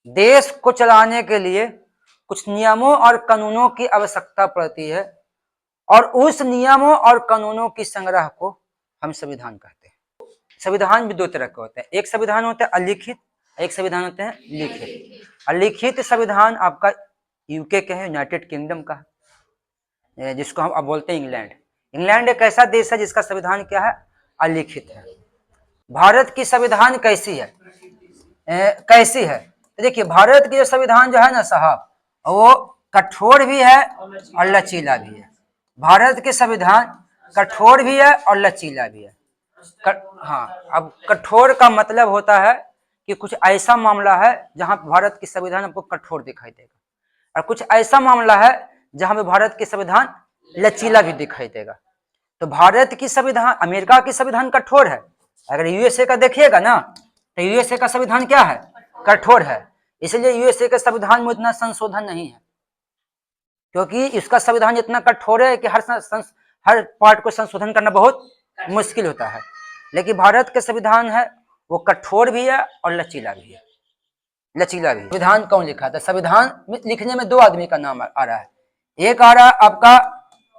देश को चलाने के लिए कुछ नियमों और कानूनों की आवश्यकता पड़ती है और उस नियमों और कानूनों की संग्रह को हम संविधान कहते हैं। संविधान भी दो तरह के होते हैं, एक संविधान होता है अलिखित, एक संविधान होते हैं लिखित। अलिखित संविधान आपका यूके के है, यूनाइटेड किंगडम का, जिसको हम अब बोलते हैं इंग्लैंड। इंग्लैंड एक ऐसा देश है जिसका संविधान क्या है, अलिखित है। भारत की संविधान कैसी है, कैसी है? तो देखिए भारत की जो संविधान जो है ना साहब, वो कठोर भी है और लचीला भी है। भारत के संविधान कठोर भी है और लचीला भी है। हाँ, अब कठोर का मतलब होता है कि कुछ ऐसा मामला है जहां भारत की संविधान आपको कठोर दिखाई देगा, और कुछ ऐसा मामला है जहां पे भारत की संविधान लचीला भी दिखाई देगा। तो भारत की संविधान, अमेरिका की संविधान कठोर है। अगर यूएसए का देखिएगा ना, तो यूएसए का संविधान क्या है, कठोर है। इसलिए यूएसए के संविधान में इतना संशोधन नहीं है, क्योंकि इसका संविधान इतना कठोर है कि हर पार्ट को संशोधन करना बहुत मुश्किल होता है। लेकिन भारत के संविधान है वो कठोर भी है और लचीला भी है, लचीला भी। संविधान कौन लिखा था? संविधान में लिखने में दो आदमी का नाम आ रहा है। एक आ रहा आपका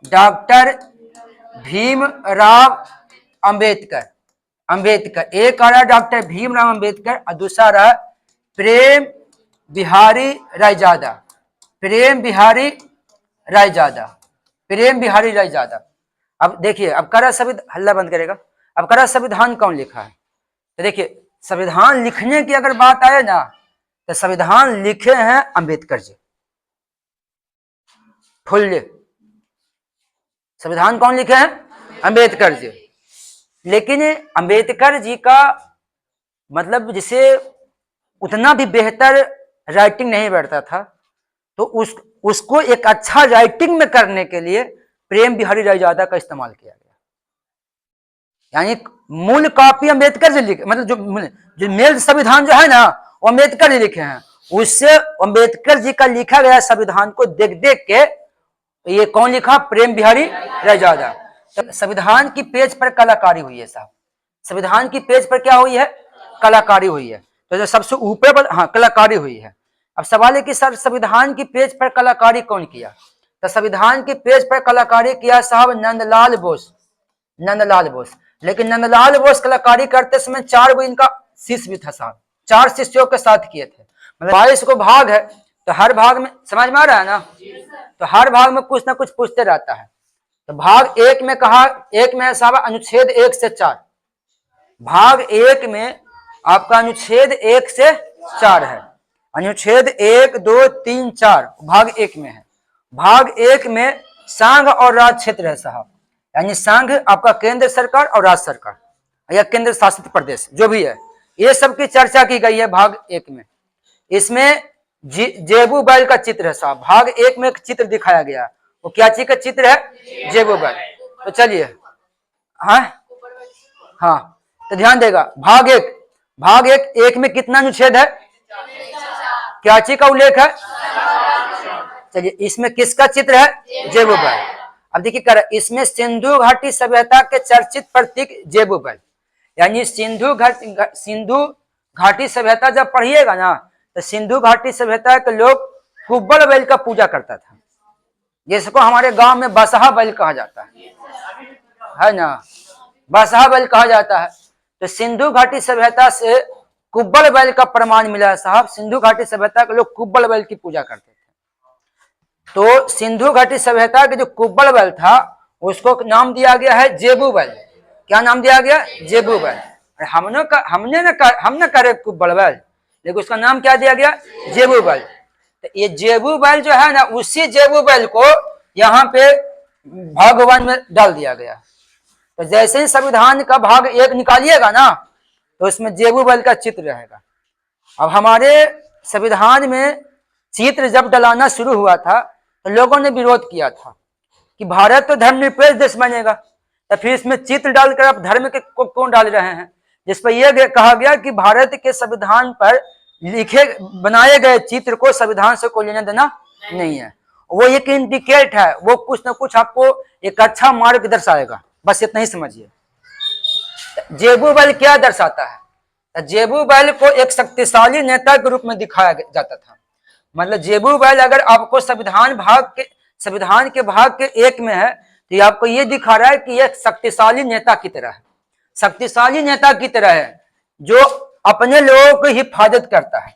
डॉक्टर भीमराव अंबेडकर, एक आ रहा डॉक्टर भीमराव अंबेडकर और दूसरा रहा प्रेम बिहारी रायजादा। अब देखिए, अब करा संविधान, हल्ला बंद करेगा। अब करा संविधान कौन लिखा है? तो देखिए संविधान लिखने की अगर बात आए ना, तो संविधान लिखे हैं अंबेडकर जी, फुल्ले। संविधान कौन लिखे हैं? अंबेडकर जी। लेकिन अंबेडकर जी का मतलब जिसे उतना भी बेहतर राइटिंग नहीं बैठता था, तो उसको एक अच्छा राइटिंग में करने के लिए प्रेम बिहारी रायजादा का इस्तेमाल किया गया। यानी मूल कॉपी अंबेडकर जी लिखे, मतलब जो मेल संविधान जो है ना, वो अंबेडकर जी लिखे हैं। उससे अंबेडकर जी का लिखा गया संविधान को देख देख के ये कौन लिखा? प्रेम बिहारी रायजादा। तो संविधान की पेज पर कलाकारी हुई है साहब, संविधान की पेज पर क्या हुई है? कलाकारी हुई है। तो जो सबसे ऊपर पर, हाँ, कलाकारी हुई है। अब सवाल है कि सर संविधान की पेज पर कलाकारी कौन किया? तो संविधान की पेज पर कलाकारी किया साहब नंदलाल बोस। लेकिन नंदलाल बोस कलाकारी करते समय 4 गो इनका शिष्य भी था साहब, 4 शिष्यों के साथ किए थे। मतलब 22 को भाग है, तो हर भाग में, समझ में आ रहा है ना, तो हर भाग में कुछ ना कुछ पूछते रहता है। तो भाग 1 में कहा, 1 में साहब अनुच्छेद 1 से 4, भाग 1 में आपका अनुच्छेद 1 से 4 है। अनुच्छेद 1, 2, 3, 4 भाग 1 में है। भाग 1 में संघ और राज्य क्षेत्र है साहब, यानी संघ आपका केंद्र सरकार और राज्य सरकार या केंद्र शासित प्रदेश जो भी है, ये सब की चर्चा की गई है भाग 1 में। इसमें जेबू बैल का चित्र है साहब, भाग 1 में एक चित्र दिखाया गया, वो क्या चीज का चित्र है? जेबू बैल। तो चलिए, हाँ, तो ध्यान देगा, भाग 1 में कितना अनुच्छेद है? क्या चीज का उल्लेख है? चलिए, इसमें किसका चित्र है? जेबू बैल। अब देखिए कर, इसमें सिंधु घाटी सभ्यता के चर्चित प्रतीक जेबू बैल, यानी सिंधु घाटी सभ्यता जब पढ़िएगा ना, तो सिंधु घाटी सभ्यता के लोग कुब्बल बैल का पूजा करता था, जिसको हमारे गांव में बसहा बैल कहा जाता है ना, बसहा बैल कहा जाता है। तो सिंधु घाटी सभ्यता से कुब्बल बैल का प्रमाण मिला है साहब। सिंधु घाटी सभ्यता के लोग कुब्बल बैल की पूजा करते थे। तो सिंधु घाटी सभ्यता के जो कुब्बल बैल था, उसको नाम दिया गया है जेबू बैल। क्या नाम दिया गया? जेबू बैल। हमने करे कुब्बल बैल, लेकिन उसका नाम क्या दिया गया? जेबू बैल। तो ये जेबू बैल जो है ना, उसी जेबू बैल को यहाँ पे भाग 1 में डाल दिया गया। तो जैसे ही संविधान का भाग 1 निकालिएगा ना, तो उसमें जेबू बैल का चित्र रहेगा। अब हमारे संविधान में चित्र जब डलाना शुरू हुआ था, तो लोगों ने विरोध किया था कि भारत तो धर्मनिरपेक्ष देश बनेगा, तो फिर इसमें चित्र डालकर आप धर्म के को क्यों डाल रहे हैं? जिस पर यह कहा गया कि भारत के संविधान पर बनाए गए चित्र को संविधान से कोई लेना देना नहीं है। वो एक इंडिकेट है, वो कुछ ना कुछ आपको एक अच्छा मार्ग दर्शाएगा, बस इतना ही समझिए। जेबू बैल क्या दर्शाता है? जेबूबैल को एक शक्तिशाली नेता के रूप में दिखाया जाता था। मतलब जेबूबैल अगर आपको संविधान के भाग के 1 में है, तो ये आपको ये दिखा रहा है कि यह शक्तिशाली नेता की तरह है, शक्तिशाली नेता की तरह है जो अपने लोगों की हिफाजत करता है।